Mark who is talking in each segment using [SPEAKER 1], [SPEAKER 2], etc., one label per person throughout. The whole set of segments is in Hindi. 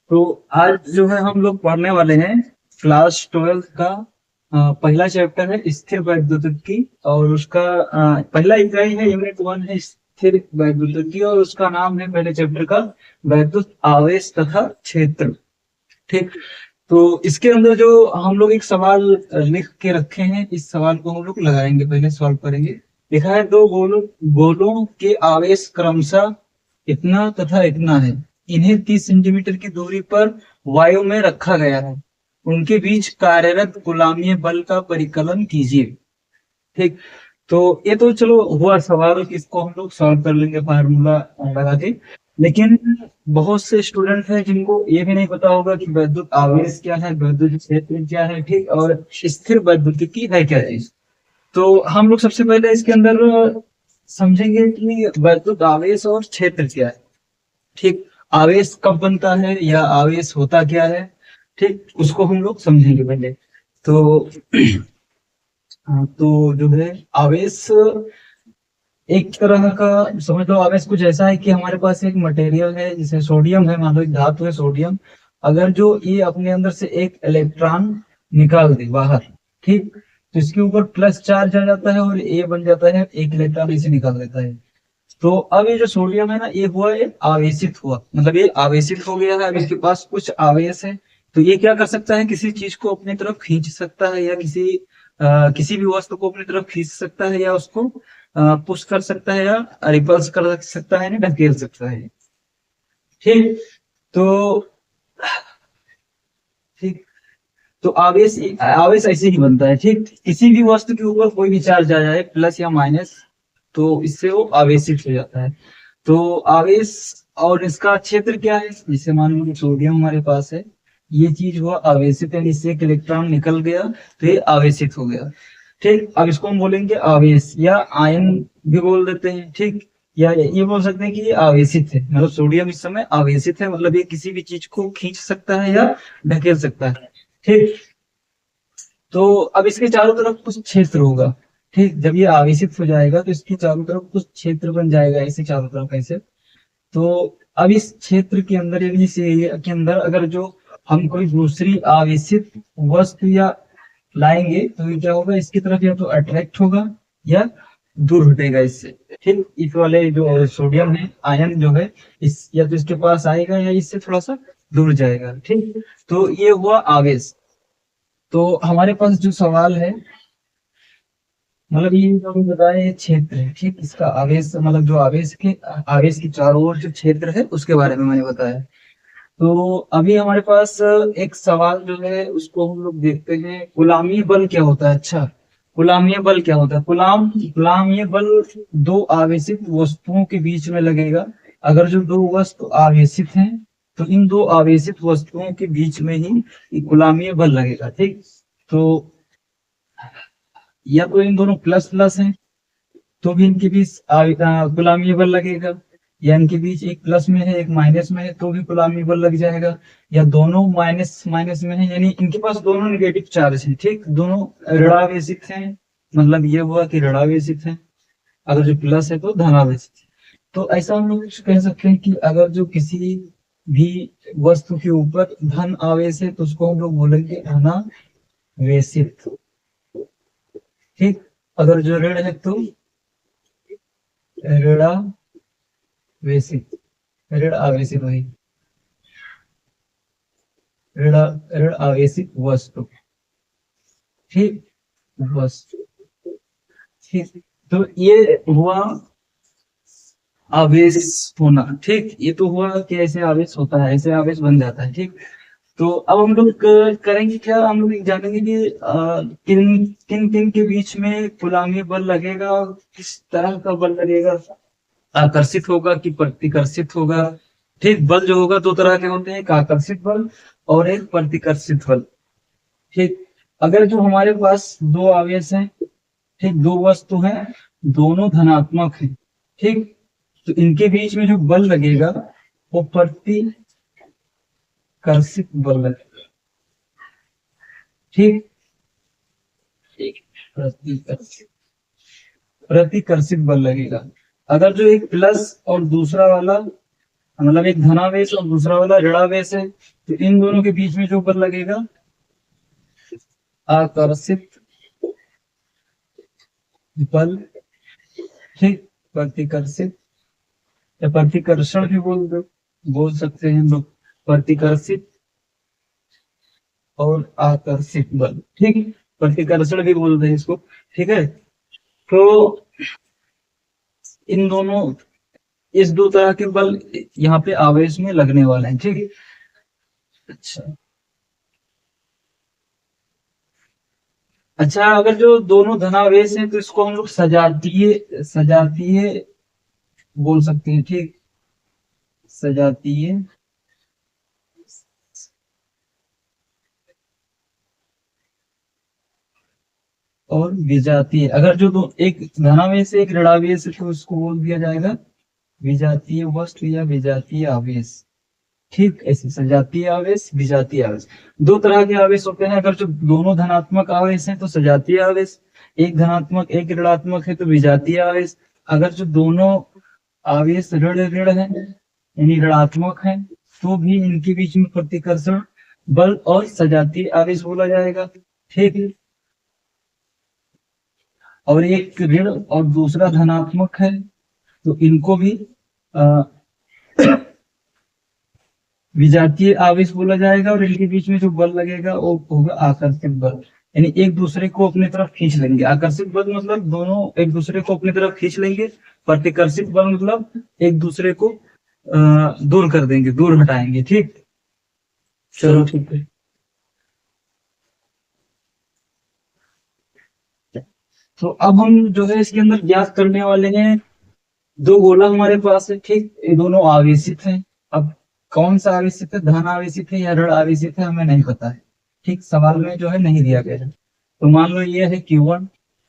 [SPEAKER 1] तो आज जो है हम लोग पढ़ने वाले हैं क्लास 12 का पहला चैप्टर है स्थिर वैद्युतिकी। और उसका पहला इकाई है, यूनिट 1 है स्थिर वैद्युतिकी, और उसका नाम है पहले चैप्टर का वैद्युत आवेश तथा क्षेत्र। ठीक। तो इसके अंदर जो हम लोग एक सवाल लिख के रखे हैं, इस सवाल को हम लोग लगाएंगे। पहले सवाल करेंगे। लिखा है दो गोलों गोलों के आवेश क्रमशः इतना तथा इतना है। इन्हें 30 सेंटीमीटर की दूरी पर वायु में रखा गया है। उनके बीच कार्यरत गुलामीय बल का परिकलन कीजिए। ठीक। तो ये तो चलो हुआ सवाल, इसको हम लोग सॉल्व कर लेंगे फार्मूला लगा के। लेकिन बहुत से स्टूडेंट हैं जिनको ये भी नहीं पता होगा कि वैद्युत आवेश क्या है, वैद्युत क्षेत्र क्या है, ठीक, और स्थिर वैद्युतिकी है क्या चीज। तो हम लोग सबसे पहले इसके अंदर समझेंगे कि वैद्युत आवेश और क्षेत्र क्या है। ठीक। आवेश कब बनता है या आवेश होता क्या है, ठीक, उसको हम लोग समझेंगे पहले। तो तो जो है आवेश एक तरह का, समझ लो आवेश कुछ ऐसा है कि हमारे पास एक मटेरियल है, जैसे सोडियम है, मान लो एक धातु है सोडियम। अगर जो ये अपने अंदर से एक इलेक्ट्रॉन निकाल दे बाहर, ठीक, तो इसके ऊपर प्लस चार्ज आ जाता है और ए बन जाता है, एक इलेक्ट्रॉन इसे निकाल देता है। तो अब ये जो सोडियम है ना, ये हुआ, ये आवेशित हुआ, मतलब ये आवेशित हो गया है। अब इसके पास कुछ आवेश है, तो ये क्या कर सकता है, किसी चीज को अपनी तरफ खींच सकता है, या किसी भी वस्तु को अपनी तरफ खींच सकता है, या उसको पुश कर सकता है, या रिपल्स कर सकता है, या ढकेल सकता है। ठीक। तो ठीक। तो आवेश आवेश ऐसे ही बनता है। ठीक। किसी भी वस्तु के ऊपर कोई भी चार्ज आ जाए, प्लस या माइनस, तो इससे वो आवेशित हो जाता है। तो आवेश और इसका क्षेत्र क्या है, जैसे मान लो सोडियम हमारे पास है, ये चीज हुआ आवेशित है, इससे एक इलेक्ट्रॉन निकल गया, तो ये आवेशित हो गया। ठीक। अब इसको हम बोलेंगे आवेश, या आयन भी बोल देते हैं। ठीक। या ये बोल सकते हैं कि ये आवेशित है, मतलब सोडियम इस समय आवेशित है, मतलब ये किसी भी चीज को खींच सकता है या ढकेल सकता है। ठीक। तो अब इसके चारों तरफ कुछ क्षेत्र होगा। ठीक। जब ये आवेशित हो जाएगा तो इसके चारों तरफ कुछ क्षेत्र बन जाएगा, ऐसे चारों तरफ ऐसे। तो अब इस क्षेत्र के अंदर, यानी इस एरिया के अंदर, अगर जो हम कोई दूसरी आवेशित वस्तु या लाएंगे, तो ये क्या होगा, इसकी तरफ या तो अट्रैक्ट होगा या दूर हटेगा इससे। ठीक। इस वाले जो सोडियम है, आयन जो है, इस या तो इसके पास आएगा या इससे थोड़ा सा दूर जाएगा। ठीक। तो ये हुआ आवेश। तो हमारे पास जो सवाल है, मतलब ये जो हम बताए ये क्षेत्र है। ठीक। इसका आवेश, मतलब जो आवेश की चारों ओर जो क्षेत्र है उसके बारे में मैंने बताया। तो अभी हमारे पास एक सवाल जो है उसको हम लोग देखते हैं, गुलामी बल क्या होता है। अच्छा, गुलामीय बल क्या होता है। गुलामीय बल दो आवेशित वस्तुओं के बीच में लगेगा। अगर जो दो वस्तु आवेशित हैं, तो इन दो आवेशित वस्तुओं के बीच में ही गुलामीय बल लगेगा। ठीक। तो या तो इन दोनों प्लस प्लस हैं, तो भी इनके बीच गुलामी बल लगेगा। या इनके बीच एक प्लस में है एक माइनस में है, तो भी गुलामी बल लग जाएगा। या दोनों माइनस माइनस में है, यानी इनके पास दोनों निगेटिव चार्ज है। ठीक। दोनों ऋणावेशित हैं, मतलब ये हुआ कि ऋणावेशित है। अगर जो प्लस है तो धनावेशित है। तो ऐसा हम लोग कह सकते हैं कि अगर जो किसी भी वस्तु के ऊपर धन आवेश है, तो उसको हम लोग बोलेंगे धनावेशित। ठीक। अगर जो ऋण है तो ऋणावेशित। ऋण आवेशित वही ऋण ऋण आवेशित वस्तु। ठीक। वस्तु। ठीक। तो ये हुआ आवेश होना। ठीक। ये तो हुआ कि ऐसे आवेश होता है, ऐसे आवेश बन जाता है। ठीक। तो अब हम लोग करेंगे क्या, हम लोग जानेंगे कि किन किन किन के बीच में गुलामी बल लगेगा, और किस तरह का बल लगेगा, आकर्षित होगा कि प्रतिकर्षित होगा। ठीक। बल जो होगा दो तरह के होते हैं, एक आकर्षित बल और एक प्रतिकर्षित बल। ठीक। अगर जो हमारे पास दो आवेश हैं, ठीक, दो वस्तु हैं, दोनों धनात्मक हैं, ठीक, तो इनके बीच में जो बल लगेगा वो प्रतिकर्षित बल लगेगा। ठीक। प्रतिकर्षित प्रतिकर्षित बल लगेगा। अगर जो एक प्लस और दूसरा वाला मतलब एक धनावेश और दूसरा वाला ऋणावेश है, तो इन दोनों के बीच में जो बल लगेगा आकर्षित बल, ठीक, प्रतिकर्षित या प्रतिकर्षण भी बोल सकते हैं हम लोग, प्रतिकर्षित और आकर्षित बल, ठीक है, प्रतिकर्षण भी बोलते हैं इसको, ठीक है। तो इन दोनों, इस दो तरह के बल यहाँ पे आवेश में लगने वाले हैं, ठीक है। अच्छा अच्छा, अगर जो दोनों धनावेश हैं तो इसको हम लोग सजातीय सजातीय बोल सकते हैं, ठीक, सजातीय और विजातीय। अगर जो दो, एक धनावेश एक ऋणावेश है तो उसको बोल दिया जाएगा विजातीय वस्तु या विजातीय आवेश, ठीक। ऐसे सजातीय आवेश, विजातीय आवेश, दो तरह के आवेश होते हैं। अगर जो दोनों धनात्मक आवेश हैं तो सजातीय आवेश, एक धनात्मक एक ऋणात्मक है तो विजातीय आवेश। अगर जो दोनों आवेश ऋण ऋण है यानी ऋणात्मक है तो भी इनके बीच में प्रतिकर्षण बल और सजातीय आवेश बोला जाएगा, ठीक है। और एक ऋण और दूसरा धनात्मक है तो इनको भी विजातीय आवेश बोला जाएगा, और इनके बीच में जो बल लगेगा वो होगा आकर्षित बल, यानी एक दूसरे को अपनी तरफ खींच लेंगे। आकर्षित बल मतलब दोनों एक दूसरे को अपनी तरफ खींच लेंगे, प्रतिकर्षित बल मतलब एक दूसरे को दूर कर देंगे, दूर हटाएंगे, ठीक। चलो ठीक है। तो अब हम जो है इसके अंदर ज्ञात करने वाले हैं, दो गोला हमारे पास है, ठीक, ये दोनों आवेशित हैं। अब कौन सा आवेशित है, धन आवेशित है या ऋण आवेशित है, हमें नहीं पता है, ठीक, सवाल में जो है नहीं दिया गया है। तो मान लो ये है Q1,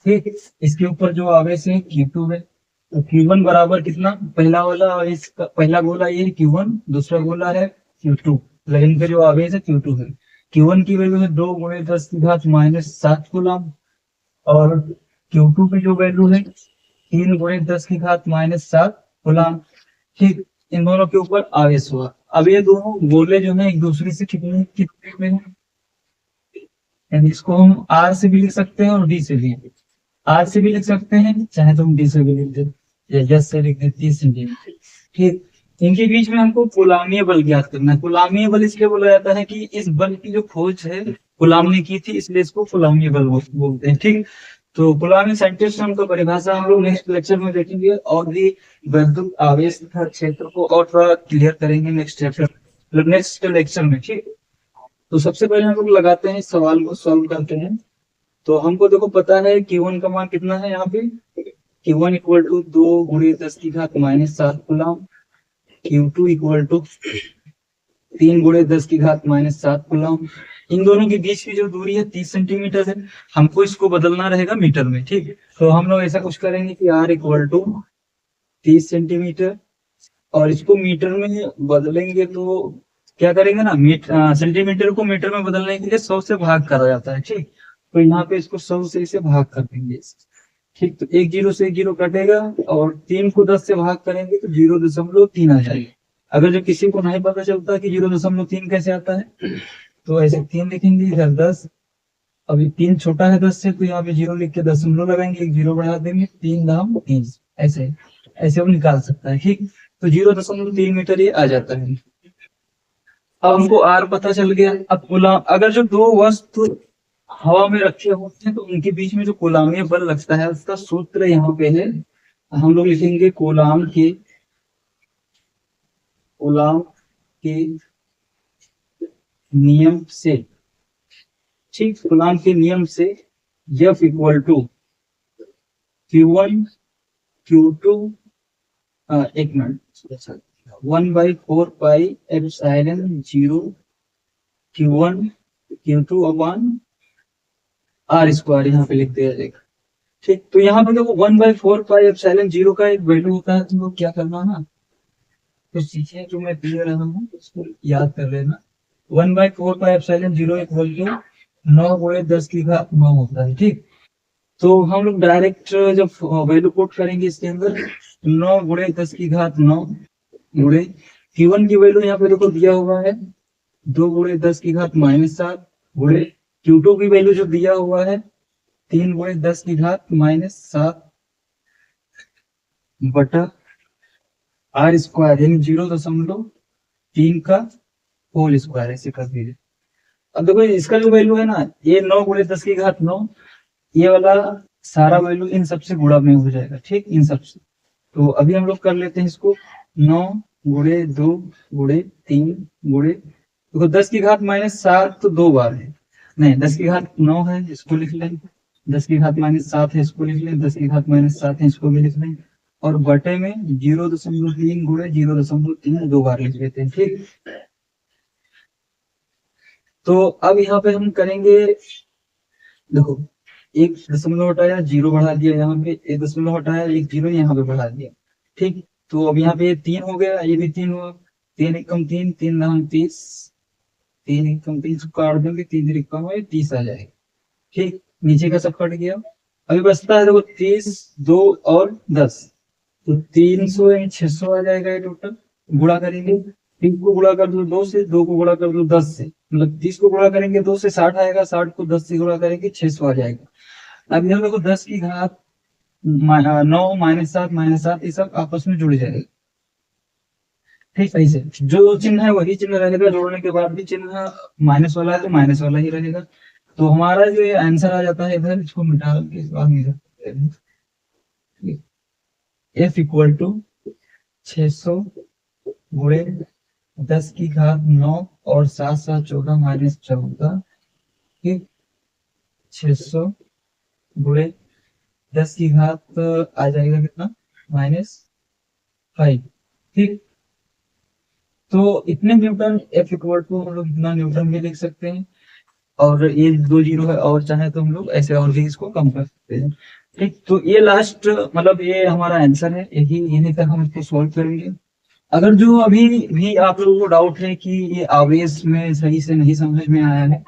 [SPEAKER 1] ठीक, इसके ऊपर जो आवेश है Q2 है, तो Q1 बराबर कितना, पहला वाला आवेश पहला गोला ये है Q1, दूसरा गोला है Q2, लेकिन इनका जो आवेश है Q2 है। Q1 की वैल्यू है 2 × 10⁻⁷ कूलम, और Q2 की जो वैल्यू है 3 × 10⁻⁷ कूलम, ठीक। इन दोनों के ऊपर आवेश हुआ। अब ये दोनों गोले जो है एक दूसरे से कितने में है, यानी इसको हम R से भी लिख सकते हैं और D से भी, R से भी लिख सकते हैं, चाहे तो हम D से भी लिख दे, या 10 से लिख दे, 30 सेंटीमीटर, ठीक। इनके बीच में हमको कूलामीय बल ज्ञात करना है। कूलामीय बल इसलिए बोला जाता है कि इस बल की जो खोज है कूलाम ने की थी, इसलिए इसको कूलामीय बल बोलते हैं, ठीक। तो कूलामी सेंट्रिफ्यूगल का परिभाषा हम लोग नेक्स्ट लेक्चर में देखेंगे, और भी वैद्युत आवेश तथा क्षेत्र को और थोड़ा क्लियर करेंगे नेक्स्ट चैप्टर, मतलब नेक्स्ट लेक्चर में, ठीक। तो सबसे पहले हम लोग लगाते हैं, इस सवाल को सॉल्व करते हैं। तो हमको देखो पता है Q1 का मान कितना है, यहाँ पे Q1 equal to 2 × 10⁻⁷ coulomb, Q2 equal to 3 × 10⁻⁷ coulomb. इन दोनों के बीच की जो दूरी है 30 सेंटीमीटर है, हमको इसको बदलना रहेगा मीटर में, ठीक। तो हम लोग ऐसा कुछ करेंगे कि R इक्वल टू 30 सेंटीमीटर, और इसको मीटर में बदलेंगे तो क्या करेंगे ना, सेंटीमीटर को मीटर में बदलने के लिए 100 से भाग करा जाता है, ठीक। तो यहाँ पे इसको 100 से इसे भाग कर देंगे, ठीक। तो एक जीरो से एक जीरो कटेगा, और 3 को 10 से भाग करेंगे तो 0.3 आ जाएगा। अगर जो किसी को नहीं पता चलता कि 0.3 कैसे आता है, तो ऐसे 3 लिखेंगे, इधर 10, अभी 3 छोटा है 10 से, तो यहाँ पे 0 लिख के दशमलव लगाएंगे, एक 0 बढ़ा देंगे, 3 दाम 3, ऐसे ऐसे वो निकाल सकता है, ठीक। तो 0.3 मीटर ये आ जाता है। अब हमको R पता चल गया। अब कूलाम, अगर जो दो वस्तु हवा में रखे होते हैं तो उनके बीच में जो कूलामीय बल लगता है उसका सूत्र यहाँ पे है, हम लोग लिखेंगे कूलाम के नियम से, ठीक, कूलाम के नियम से F equal to Q1 Q2, एक minute, 1/4 pi epsilon 0 Q1 Q2 upon R square यहाँ पे लिख दिया जाएगा, ठीक। तो यहाँ पे देखो 1/4 पाई एप्सिलॉन 0 का एक वैल्यू होता है, तुमको क्या करना ना, कुछ चीजें जो मैं दे रहा हूँ उसको याद कर लेना। 1/4 पाई एप्सिलॉन 0 इक्वल टू 9 × 10⁹ होता है, ठीक। तो हम लोग डायरेक्ट जब वैल्यू पुट करेंगे इसके अंदर, 9 × 10⁹ गुणे Q1 की वैल्यू यहाँ पे देखो दिया हुआ है 2 × 10⁻⁷ गुणे Q2 की वैल्यू जो दिया हुआ है 3 × 10⁻⁷ बटा R² यानी 0.3 का होल स्क्वायर ऐसे कर दीजिए। अब देखो इसका जो वैल्यू है ना, ये 9 × 10⁹ ये वाला सारा वैल्यू इन सबसे गुणा में हो जाएगा, ठीक, इन सबसे। तो अभी हम लोग कर लेते हैं इसको, 9 × 2 × 3 × देखो 10⁻⁷ तो 2 बार है, नहीं 10⁹ है इसको लिख लें, 10⁻⁷ है इसको लिख लें, 10⁻⁷ है इसको भी लिख लें, और बटे में 0.3 × 0.3 2 बार लिख लेते हैं, ठीक। तो अब यहाँ पे हम करेंगे, देखो 1 दशमलव हटाया 0 बढ़ा दिया, यहाँ पे 1 दशमलव हटाया 1 0 यहाँ पे बढ़ा दिया, ठीक। तो अब यहाँ पे 3 हो गया, ये भी 3 हुआ, 3 एकम 3, 3 9 30, 3 एकम 3 काट देंगे, 3 3 कम है 30 आ जाएगा, ठीक। नीचे का सब कट गया, अभी बचता है देखो 30, 2 और 10, तो 300 यानी 600 आ जाएगा ये टोटल। गुणा करेंगे, 3 को गुणा कर दो 2 से, 2 को गुणा कर दो 10 से, मतलब 30 को गुणा करेंगे 2 से 60 आएगा, 60 को 10 से गुणा करेंगे 600 आ जाएगा। अब यहाँ देखो 10⁻⁷ 9 - 7 - 7 ये सब आपस में जुड़ जाएगा, ठीक। सही से जो चिन्ह है वही चिन्ह रहेगा, जोड़ने के बाद भी चिन्ह माइनस वाला है तो माइनस वाला ही रहेगा। तो हमारा जो ये आंसर आ जाता है इधर, इसको मिटा के इस बार नहीं रखते हैं, F = 600 × 10⁻⁹ और 7 7 14 -14, ठीक। 600 × 10⁻⁷ आ जाएगा कितना, -5, ठीक। तो इतने न्यूटन F = हम लोग इतना न्यूटन भी लिख सकते हैं, और ये 2 जीरो है, और चाहे तो हम लोग ऐसे और भी इसको कम कर सकते हैं, ठीक। तो ये लास्ट मतलब ये हमारा आंसर है, यही तक हम इसको सॉल्व करेंगे। अगर जो अभी भी आप लोगों को डाउट है कि ये आवेश में सही से नहीं समझ में आया है,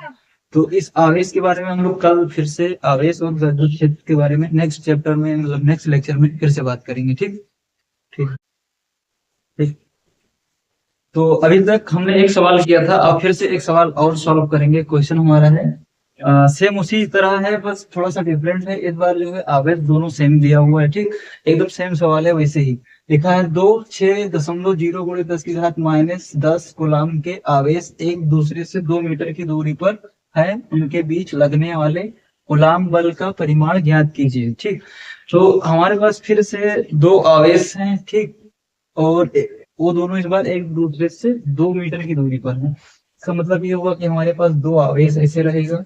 [SPEAKER 1] तो इस आवेश के बारे में हम लोग कल फिर से आवेश और विद्युत क्षेत्र के बारे में नेक्स्ट चैप्टर में, मतलब नेक्स्ट लेक्चर में फिर से बात करेंगे, ठीक ठीक ठीक। तो अभी तक हमने एक सवाल किया था, अब फिर से एक सवाल और सॉल्व करेंगे। क्वेश्चन हमारा है सेम उसी तरह है, बस थोड़ा सा डिफरेंट है। इस बार जो है आवेश दोनों सेम दिया हुआ है, ठीक, एकदम सेम सवाल है। वैसे ही लिखा है 6.0 × 10⁻10 कूलाम के आवेश एक दूसरे से 2 मीटर की दूरी पर है, उनके बीच लगने वाले कूलाम बल का परिमाण ज्ञात कीजिए, ठीक। तो हमारे पास फिर से 2 आवेश हैं, ठीक, और वो दोनों इस बार एक दूसरे से 2 मीटर की दूरी पर है। इसका मतलब ये होगा कि हमारे पास 2 आवेश ऐसे रहेगा,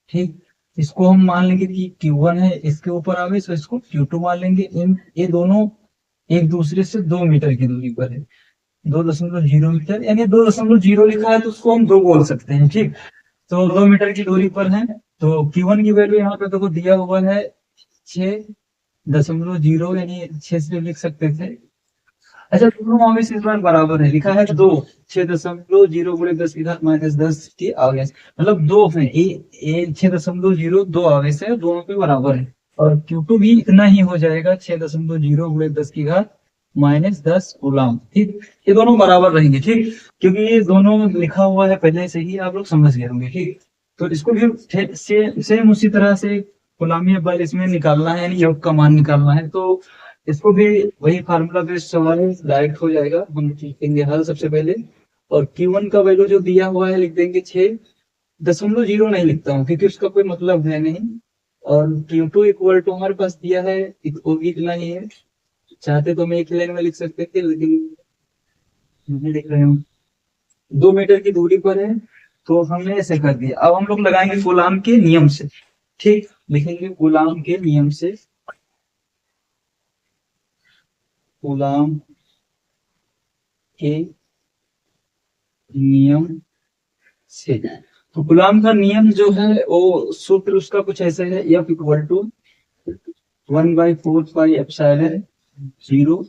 [SPEAKER 1] ठीक। इसको हम मान लेंगे कि Q1 है, इसके ऊपर आवेश, और इसको Q2 मान लेंगे। ये दोनों एक दूसरे से 2 मीटर की दूरी पर है, 2.0 मीटर, यानी 2.0 लिखा है तो उसको हम 2 बोल सकते हैं, ठीक। तो 2 मीटर की दूरी पर है। तो Q1 की वैल्यू यहाँ पे तो दिया हुआ है 6.0, यानी 6 से लिख सकते थे। अच्छा, दोनों आवेश इस बार बराबर है, लिखा है 2, 6.0 × 10⁻10 की आवेश, मतलब 2 है, ये 6.0 2 आवेश है, दोनों पे बराबर है। और Q2 भी इतना ही हो जाएगा, 6.0 × 10⁻10 कूलाम, ठीक। ये दोनों बराबर रहेंगे, ठीक, क्योंकि ये दोनों लिखा हुआ है पहले से ही, आप लोग समझ गए होंगे, ठीक। तो इसको भी सेम उसी तरह से कूलामी बल इसमें निकालना है, यानी योग का मान निकालना है। तो इसको भी वही फार्मूला बेस्ड सवाल है, डायरेक्ट हो जाएगा, हम लिखेंगे हल सबसे पहले। और Q1 का वैल्यू जो दिया हुआ है लिख देंगे 6.0 नहीं लिखता हूँ क्योंकि उसका कोई मतलब है नहीं। और Q2 = हमारे पास दिया है, वो भी इतना ही है। चाहते तो मैं एक लाइन में लिख सकते थे, लेकिन नहीं लिख रहे हूँ। 2 मीटर की दूरी पर है, तो हमने ऐसे कर दिया। अब हम लोग लगाएंगे कूलाम के नियम से, ठीक, लिखेंगे कूलाम के नियम से, कूलाम के नियम से। तो कूलाम का नियम जो है वो सूत्र उसका कुछ ऐसे है, F = 1/4πε0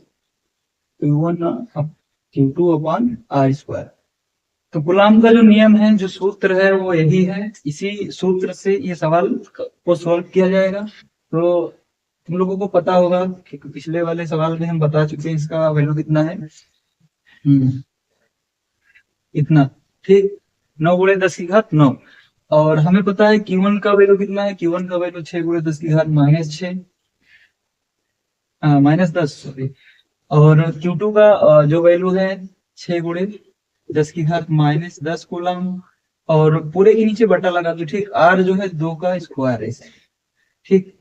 [SPEAKER 1] Q1/Q2/R²। तो कूलाम का जो नियम है, जो सूत्र है, वो यही है। इसी सूत्र से ये सवाल को सॉल्व किया जाएगा। तो तुम लोगों को पता होगा कि पिछले वाले सवाल में हम बता चुके हैं इसका वैल्यू कितना है। इतना, ठीक। 9 गुणे 10 की घात 9। और हमें पता है Q1 का वैल्यू कितना है, Q1 का वैल्यू 6 गुणे 10 की घात -6, -10 सॉरी। और Q2 का जो वैल्यू है 6 गुणे 10 की घात -10 कूलम। और पूरे के नीचे बटा लगा दो, ठीक। R जो है 2 का स्क्वायर है, ठीक।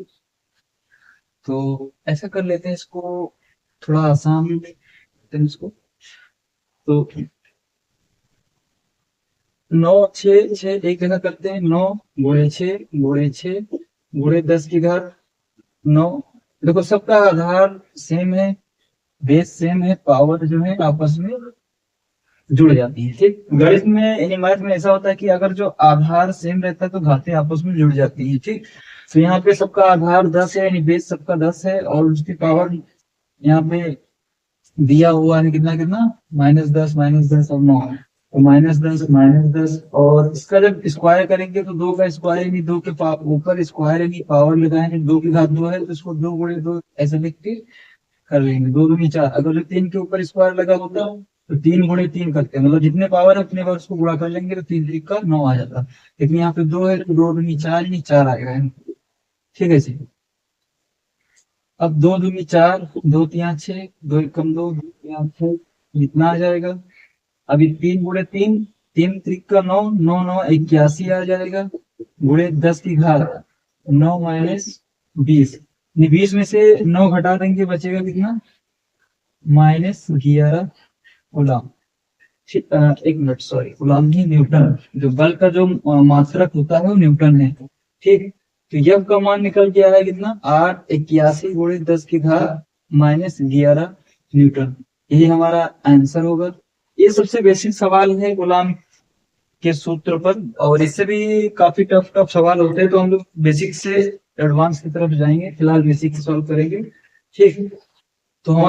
[SPEAKER 1] तो ऐसा कर लेते हैं इसको, थोड़ा आसान करते हैं इसको। तो 9 6 6 एक जगह करते हैं, 9 गुणे 6 गुणे 6 गुणे 10 की घात 9। देखो सबका आधार सेम है, बेस सेम है, पावर जो है आपस में जुड़ जाती है, ठीक। गणित में यानी मैथ में ऐसा होता है कि अगर जो आधार सेम रहता है तो घातें आपस में जुड़ जाती है, ठीक। तो यहाँ पे सबका आधार 10 है, यानी बेस सबका 10 है, और उसकी पावर यहाँ पे दिया हुआ है कितना कितना, -10 -10 और 9। तो -10 -10, और इसका जब स्क्वायर करेंगे तो 2 का स्क्वायर यानी 2 के ऊपर स्क्वायर यानी पावर लगाएंगे, 2 की घात 2 है तो इसको 2 गुणे 2 ऐसे लिख के कर लेंगे, 2 दूनी 4। अगर 3 के ऊपर स्क्वायर लगा होता तो 3 गुणे 3 करते हैं, मतलब जितने पावर है उतने बार उसको गुणा कर लेंगे तो 3 3 का 9 आ जाता। लेकिन यहाँ पे 2 है तो 2 दूनी 4 यानी 4 आएगा, ठीक है जी। अब 2 दूनी 4, 2 तिया 6, 2 एकम 2, 2 तिया 6, इतना आ जाएगा। अभी 3 गुणे 3, 3 त्रिक का 9, 9 9 81 आ जाएगा, गुणे 10 की घात 9 -20। 20 में से 9 घटा देंगे, बचेगा कितना, -11 कूलम। एक मिनट सॉरी, कूलम नहीं, न्यूटन। जो बल का जो मात्रक होता है वो न्यूटन है, ठीक। तो यह का मान निकल के आया कितना, 881 गुणे 10 की घात -11 न्यूटन। यही हमारा आंसर होगा। ये सबसे बेसिक सवाल है कूलम के सूत्र पर, और इससे भी काफी टफ टफ सवाल होते हैं, तो हम लोग बेसिक से एडवांस की तरफ जाएंगे, फिलहाल बेसिक सॉल्व करेंगे, ठीक। तो हमारा